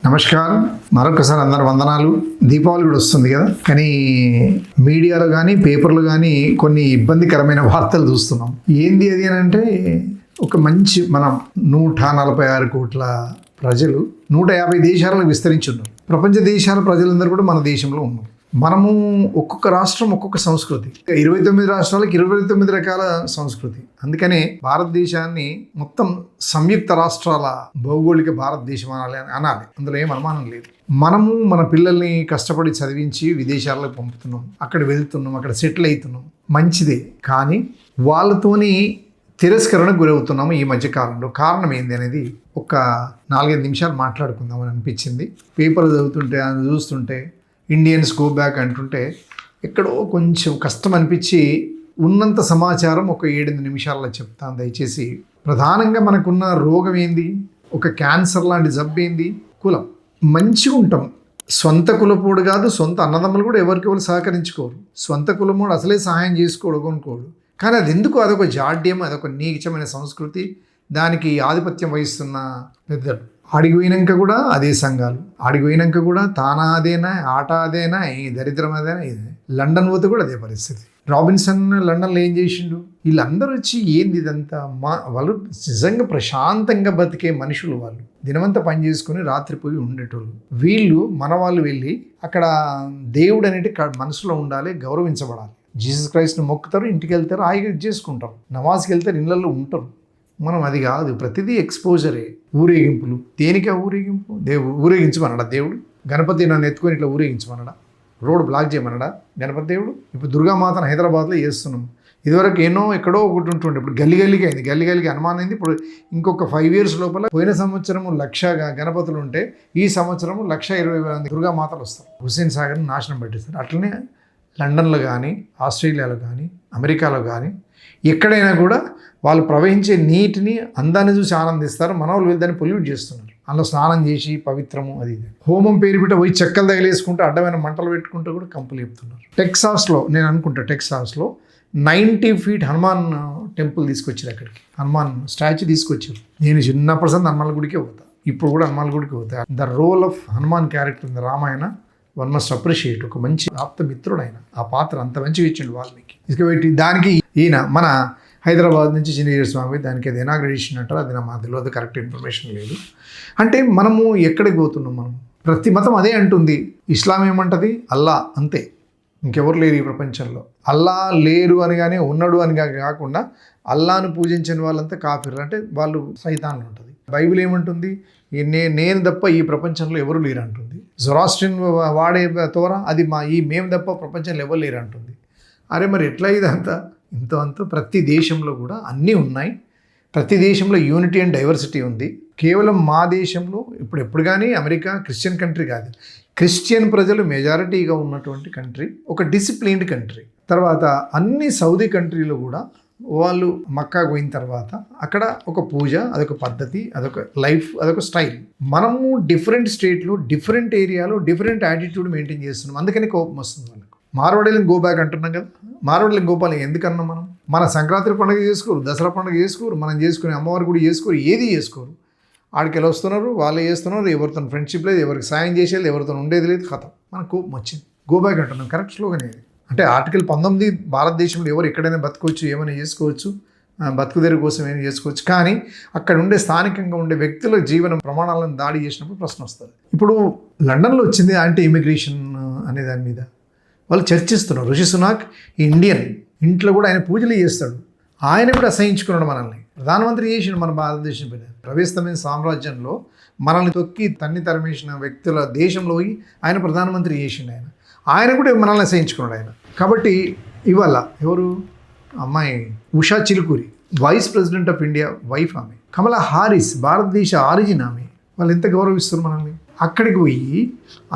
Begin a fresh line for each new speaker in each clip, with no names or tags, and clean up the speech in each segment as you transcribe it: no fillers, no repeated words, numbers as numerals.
నమస్కారం. మరొకసారి అందరు వందనాలు. దీపావళి కూడా వస్తుంది కదా, కానీ మీడియాలో కానీ పేపర్లు కానీ కొన్ని ఇబ్బందికరమైన వార్తలు చూస్తున్నాం. ఏంది అది అని అంటే, ఒక మంచి మనం 146 కోట్ల ప్రజలు 150 దేశాలకు విస్తరించి ఉన్నారు. ప్రపంచ దేశాల ప్రజలందరూ కూడా మన దేశంలో ఉన్నారు. మనము ఒక్కొక్క రాష్ట్రం ఒక్కొక్క సంస్కృతి, 29 రాష్ట్రాలకు 29 రకాల సంస్కృతి. అందుకనే భారతదేశాన్ని మొత్తం సంయుక్త రాష్ట్రాల భౌగోళిక భారతదేశం అనాలి. అందులో ఏం అనుమానం లేదు. మనము మన పిల్లల్ని కష్టపడి చదివించి విదేశాలకు పంపుతున్నాం, అక్కడ వెళ్తున్నాం, అక్కడ సెటిల్ అవుతున్నాం, మంచిదే. కానీ వాళ్ళతోని తిరస్కరణకు గురవుతున్నాము ఈ మధ్యకాలంలో. కారణం ఏంది అనేది ఒక 4-5 నిమిషాలు మాట్లాడుకుందామని అనిపించింది. పేపర్లు చదువుతుంటే అది చూస్తుంటే ఇండియన్స్ గో బ్యాక్ అంటుంటే ఎక్కడో కొంచెం కష్టం అనిపించి ఉన్నంత సమాచారం ఒక 7-8 నిమిషాల్లో చెప్తాను దయచేసి. ప్రధానంగా మనకున్న రోగం ఏంది? ఒక క్యాన్సర్ లాంటి జబ్బు ఏంది? కులం. మంచిగా ఉంటాం, సొంత కులపోడు కాదు, సొంత అన్నదమ్ములు కూడా ఎవరికి సహకరించుకోరు, సొంత కులమోడు అసలే సహాయం చేసుకోడు, కొనుక్కోడు. కానీ అది ఎందుకు? అదొక జాడ్యం, అదొక నీచమైన సంస్కృతి, దానికి ఆధిపత్యం వహిస్తున్న పెద్దలు. ఆడికి పోయినాక కూడా అదే సంఘాలు, ఆడికి పోయినాక కూడా తానా అదేనా, ఆట అదేనా, ఈ దరిద్రం అదేనా. ఇదే లండన్ పోతే కూడా అదే పరిస్థితి. రాబిన్సన్ లండన్లో ఏం చేసిండు? వీళ్ళందరూ వచ్చి ఏంది ఇదంతా? వాళ్ళు నిజంగా ప్రశాంతంగా బతికే మనుషులు. వాళ్ళు దినమంతా పని చేసుకుని రాత్రిపోయి ఉండేటోళ్ళు. వీళ్ళు మన వాళ్ళు వెళ్ళి అక్కడ దేవుడు అనేది మనసులో ఉండాలి, గౌరవించబడాలి. జీసస్ క్రైస్ట్ని మొక్కుతారు, ఇంటికి వెళ్తారు, హాయిగా చేసుకుంటారు, నమాజ్కి వెళ్తారు, ఇళ్ళల్లో ఉంటారు. మనం అది కాదు, ప్రతిదీ ఎక్స్పోజరే. ఊరేగింపులు. దేనికా ఊరేగింపు? ఊరేగించమనడా దేవుడు? గణపతి నన్ను ఎత్తుకొని ఇట్లా ఊరేగించమనడా? రోడ్ బ్లాక్ చేయమనడా గణపతి దేవుడు? ఇప్పుడు దుర్గామాతను హైదరాబాద్లో చేస్తున్నాం. ఇదివరకు ఎక్కడో ఒకటి ఉంటుండే, ఇప్పుడు గల్లికి అయింది. గల్లికి అనుమానం అయింది. ఇప్పుడు ఇంకొక 5 years లోపల, పోయిన సంవత్సరము 1,00,000 గణపతులు ఉంటే ఈ సంవత్సరము 1,20,000 దుర్గామాతలు వస్తారు. హుస్సేన్ సాగర్ని నాశనం పెట్టేస్తారు. అట్లనే లండన్లో కానీ, ఆస్ట్రేలియాలో కానీ, అమెరికాలో కానీ ఎక్కడైనా కూడా వాళ్ళు ప్రవహించే నీటిని, అందాన్ని చూసి ఆనందిస్తారు. మన వాళ్ళు దాన్ని పొల్యూట్ చేస్తున్నారు. అందులో స్నానం చేసి పవిత్రము అది హోమం పేరు బిట్ట పోయి చెక్కలు తగిలేసుకుంటూ అడ్డమైన మంటలు పెట్టుకుంటూ కూడా కంపులు చెప్తున్నారు. టెక్సాస్లో నేను అనుకుంటా, టెక్సాస్లో 90 feet హనుమాన్ టెంపుల్ తీసుకొచ్చారు. అక్కడికి హనుమాన్ స్టాచ్యూ తీసుకొచ్చారు. నేను చిన్నప్పటి సంది హనుమాన్ గుడికే పోతా, ఇప్పుడు కూడా హనుమాన్ గుడికి పోతా. The role of Hanuman character in the Ramayana one must appreciate. ఒక మంచి ఆప్త మిత్రుడు ఆయన. ఆ పాత్ర అంత మంచిగా ఇచ్చిండు వాల్మీకి. తీసుకుపెట్టి దానికి ఈయన మన హైదరాబాద్ నుంచి చిన్నజీర స్వామి దానికి అది ఇనాగ్రేషన్ అంటారు. అది మా తెలియదు, కరెక్ట్ ఇన్ఫర్మేషన్ లేదు. అంటే మనము ఎక్కడికి పోతున్నాం? మనం ప్రతి మతం అదే అంటుంది. ఇస్లాం ఏమంటుంది? అల్లా అంతే, ఇంకెవరు లేరు ఈ ప్రపంచంలో. అల్లా లేరు అని కానీ ఉన్నాడు అని కాకుండా అల్లాను పూజించిన వాళ్ళంతా కాఫిర్లు, అంటే వాళ్ళు సైతాన్లు ఉంటుంది. బైబిల్ ఏమంటుంది? నేను తప్ప ఈ ప్రపంచంలో ఎవరు లేరు అంటుంది. జొరాస్ట్రియన్ వాడే తోరా అది మేము తప్ప ప్రపంచంలో ఎవరు లేరు అంటుంది. అరే మరి ఎట్లా ఇదంతా? అంత ప్రతి దేశంలో కూడా అన్నీ ఉన్నాయి. ప్రతి దేశంలో యూనిటీ అండ్ డైవర్సిటీ ఉంది. కేవలం మా దేశంలో ఎప్పుడు కానీ అమెరికా క్రిస్టియన్ కంట్రీ కాదు. క్రిస్టియన్ ప్రజలు మెజారిటీగా ఉన్నటువంటి కంట్రీ, ఒక డిసిప్లిన్డ్ కంట్రీ. తర్వాత అన్ని సౌదీ కంట్రీలో కూడా వాళ్ళు మక్కా పోయిన తర్వాత అక్కడ ఒక పూజ, అదొక పద్ధతి, అదొక లైఫ్, అదొక స్టైల్. మనము డిఫరెంట్ స్టేట్లో, డిఫరెంట్ ఏరియాలో డిఫరెంట్ యాటిట్యూడ్ మెయింటైన్ చేస్తున్నాం. అందుకని కోపం వస్తుంది వాళ్ళకు. మార్వాడీలను గో బ్యాక్ అంటున్నాం కదా. మార్వాడీలను గోపాలి ఎందుకన్నా? మనం మన సంక్రాంతి పండుగ చేసుకోరు, దసరా పండుగ చేసుకోరు, మనం చేసుకునే అమ్మవారి గుడి చేసుకోరు, ఏది చేసుకోరు. ఆడికి ఎలా వస్తున్నారు, వాళ్ళే చేస్తున్నారు. ఎవరితో ఫ్రెండ్షిప్ లేదు, ఎవరికి సాయం చేసేది, ఎవరితో ఉండేది లేదు. కథం. మనకు కోపం వచ్చింది. గో బ్యాక్ అంటున్నాం. కరెక్ట్ స్లోగన్ ఇది. అంటే ఆర్టికల్ 19 భారతదేశంలో ఎవరు ఎక్కడైనా బతకవచ్చు, ఏమైనా చేసుకోవచ్చు, బతుకుదేరు కోసం ఏమైనా చేసుకోవచ్చు. కానీ అక్కడ ఉండే స్థానికంగా ఉండే వ్యక్తుల జీవన ప్రమాణాలను దాడి చేసినప్పుడు ప్రశ్న వస్తుంది. ఇప్పుడు లండన్లో వచ్చింది యాంటీ ఇమిగ్రేషన్ అనే దాని మీద వాళ్ళు చర్చిస్తున్నారు. రిషి సునాక్ ఇండియన్, ఇంట్లో కూడా ఆయన పూజలు చేస్తాడు. ఆయన కూడా అసహించుకున్నాడు మనల్ని. ప్రధానమంత్రి చేసిండు మన భారతదేశం పైన. ప్రవేశమైన సామ్రాజ్యంలో మనల్ని తొక్కి తన్ని తరిమేసిన వ్యక్తుల దేశంలో పోయి ఆయన ప్రధానమంత్రి చేసిండు. ఆయన కూడా మనల్ని అసహించుకున్నాడు ఆయన. కాబట్టి ఇవాళ ఎవరు అమ్మాయి Usha Chilukuri, vice president of India wife ఆమె. కమలా హారిస్ భారతదేశ ఆరిజిన్ ఆమె. వాళ్ళు ఎంత గౌరవిస్తారు మనల్ని. అక్కడికి పోయి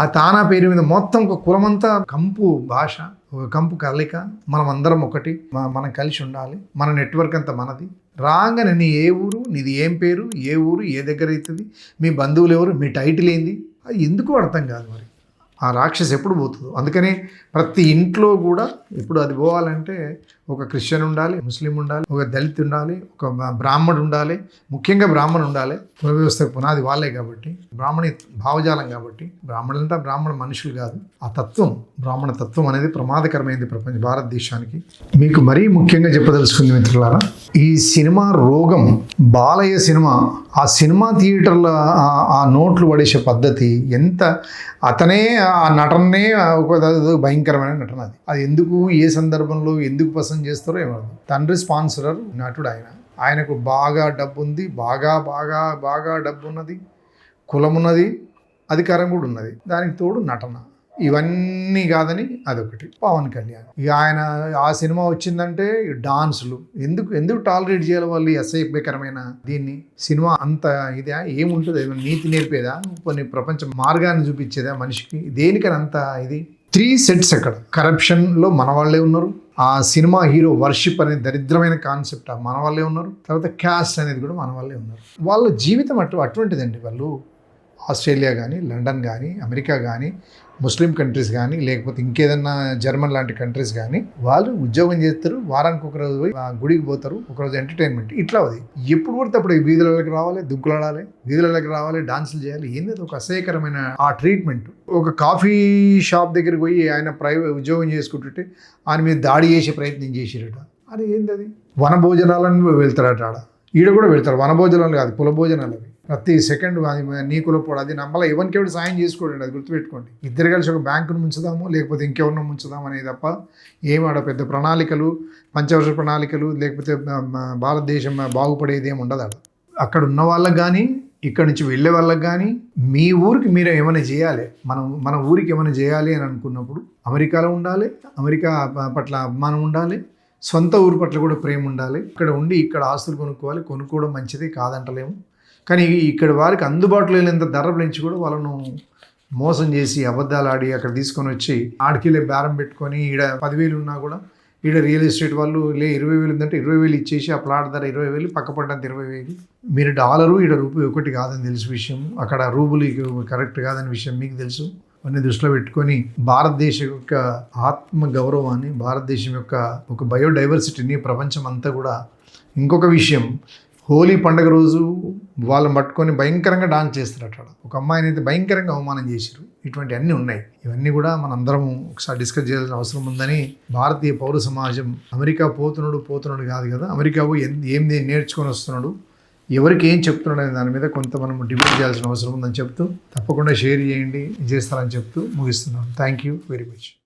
ఆ తానా పేరు మీద మొత్తం ఒక కులమంతా కంపు భాష, ఒక కంపు కలయిక, మనం అందరం ఒకటి, మనం కలిసి ఉండాలి, మన నెట్వర్క్ అంతా మనది. రాగానే నీ ఏ ఊరు, నీది ఏం పేరు, ఏ ఊరు, ఏ దగ్గర అవుతుంది, మీ బంధువులు ఎవరు, మీ టైటిల్ ఏంది, అది ఎందుకు అర్థం కాదు. మరి ఆ రాక్షసి ఎప్పుడు పోతుందో. అందుకని ప్రతి ఇంట్లో కూడా ఇప్పుడు అది పోవాలంటే ఒక క్రిస్టియన్ ఉండాలి, ముస్లిం ఉండాలి, ఒక దళిత్ ఉండాలి, ఒక బ్రాహ్మణుడు ఉండాలి, ముఖ్యంగా బ్రాహ్మణుడు ఉండాలి. కుల వ్యవస్థకు పునాది వాళ్ళే కాబట్టి, బ్రాహ్మణి భావజాలం కాబట్టి. బ్రాహ్మణులంటే బ్రాహ్మణ మనుషులు కాదు. ఆ తత్వం, బ్రాహ్మణ తత్వం అనేది ప్రమాదకరమైనది భారతదేశానికి. మీకు మరీ ముఖ్యంగా చెప్పదలుచుకుంది మిత్రులారా, ఈ సినిమా రోగం, బాలయ్య సినిమా, ఆ సినిమా థియేటర్ల ఆ నోట్లు పడేసే పద్ధతి, ఎంత అతనే ఆ నటనే ఒక భయంకరమైన నటన. అది ఎందుకు, ఏ సందర్భంలో ఎందుకు పసంद చేస్తారో ఏమో. తండ్రి స్పాన్సరర్, నటుడు ఆయనకు బాగా డబ్బు ఉంది, బాగా డబ్బు ఉన్నది, కులం ఉన్నది, అధికారం కూడా ఉన్నది, దానికి తోడు నటన. ఇవన్నీ కాదని అదొకటి. పవన్ కళ్యాణ్ ఇక ఆయన ఆ సినిమా వచ్చిందంటే డాన్సులు ఎందుకు టాలరేట్ చేయాలి వాళ్ళు? ఈ అసహ్యకరమైన దీన్ని. సినిమా అంత ఇదే ఏముంటుంది? ఏమైనా నీతి నేర్పేదా? కొన్ని ప్రపంచ మార్గాన్ని చూపించేదా మనిషికి? దేనికని అంత ఇది? 3 సెట్స్ అక్కడ. కరప్షన్లో మన వాళ్ళే ఉన్నారు. ఆ సినిమా హీరో వర్షిప్ అనే దరిద్రమైన కాన్సెప్ట్ మన వాళ్ళే ఉన్నారు. తర్వాత క్యాస్ట్ అనేది కూడా మన వాళ్ళే ఉన్నారు. వాళ్ళ జీవితం అటువంటిదండి. వాళ్ళు ఆస్ట్రేలియా కానీ, లండన్ కానీ, అమెరికా కానీ, ముస్లిం కంట్రీస్ కానీ, లేకపోతే ఇంకేదన్నా జర్మన్ లాంటి కంట్రీస్ కానీ, వాళ్ళు ఉద్యోగం చేస్తారు, వారానికి ఒక రోజు పోయి గుడికి పోతారు, ఒకరోజు ఎంటర్టైన్మెంట్. ఇట్లా అది ఎప్పుడు పడితే అప్పుడు వీధులలోకి రావాలి, దుక్కులాడాలి, వీధులలోకి రావాలి, డాన్సులు చేయాలి. ఏంది ఒక అసహ్యకరమైన ఆ ట్రీట్మెంట్. ఒక కాఫీ షాప్ దగ్గరికి పోయి ఆయన ఉద్యోగం చేసుకుంటుంటే ఆయన మీద దాడి చేసే ప్రయత్నం చేసిరట. అది ఏంది? అది వన భోజనాలను వెళ్తారట. ఈడ కూడా వెళ్తారు. వన భోజనాలు కాదు, కుల భోజనాలు అవి. ప్రతి సెకండ్ నీ కులపోడు, అది నమ్మలా. ఎవరికి సాయం చేసుకోండి, అది గుర్తుపెట్టుకోండి. ఇద్దరు కలిసి ఒక బ్యాంకును ముంచుదాము, లేకపోతే ఇంకెవరినో ముంచుదాము అనేది తప్ప ఏమాడ పెద్ద ప్రణాళికలు, పంచవర్ష ప్రణాళికలు, లేకపోతే భారతదేశం బాగుపడేది ఏమి ఉండదు. అక్కడ ఉన్న వాళ్ళకి కానీ, ఇక్కడ నుంచి వెళ్ళే వాళ్ళకి కానీ, మీ ఊరికి మీరు ఏమైనా చేయాలి, మన ఊరికి ఏమైనా చేయాలి అని అనుకున్నప్పుడు అమెరికాలో ఉండాలి, అమెరికా పట్ల అభిమానం ఉండాలి, సొంత ఊరు పట్ల కూడా ప్రేమ ఉండాలి. ఇక్కడ ఉండి ఇక్కడ ఆస్తులు కొనుక్కోవడం మంచిది కాదంటలేము. కానీ ఇక్కడ వారికి అందుబాటులో లేనంత ధరలు పెంచి కూడా వాళ్ళను మోసం చేసి, అబద్ధాలు ఆడి అక్కడ తీసుకొని వచ్చి ఆడికిలే బేరం పెట్టుకొని, ఈడ 10,000 ఉన్నా కూడా ఈడ రియల్ ఎస్టేట్ వాళ్ళు 20,000 ఉందంటే 20,000 ఇచ్చేసి ఆ ప్లాట్ ధర 20,000, పక్క పడ్డంత 20,000. మీరు డాలరు, ఈడ రూపాయి ఒకటి కాదని తెలుసు విషయం, అక్కడ రూబులు కరెక్ట్ కాదని విషయం మీకు తెలుసు. అన్ని దృష్టిలో పెట్టుకొని భారతదేశం యొక్క ఆత్మ గౌరవాన్ని, భారతదేశం యొక్క ఒక బయోడైవర్సిటీని ప్రపంచం అంతా కూడా. ఇంకొక విషయం, హోలీ పండుగ రోజు వాళ్ళని పట్టుకొని భయంకరంగా డాన్స్ చేస్తారట. ఒక అమ్మాయిని అయితే భయంకరంగా అవమానం చేశారు. ఇటువంటి అన్నీ ఉన్నాయి. ఇవన్నీ కూడా మనందరం ఒకసారి డిస్కస్ చేయాల్సిన అవసరం ఉందని భారతీయ పౌర సమాజం. అమెరికా పోతున్నాడు కాదు కదా, అమెరికా ఏం నేర్చుకొని వస్తున్నాడు, ఎవరికి ఏం చెప్తున్నాడు అనే దాని మీద కొంత మనం డిబేట్ చేయాల్సిన అవసరం ఉందని చెప్తూ, తప్పకుండా షేర్ చేయండి, చేస్తారని చెప్తూ ముగిస్తున్నాను. Thank you very much.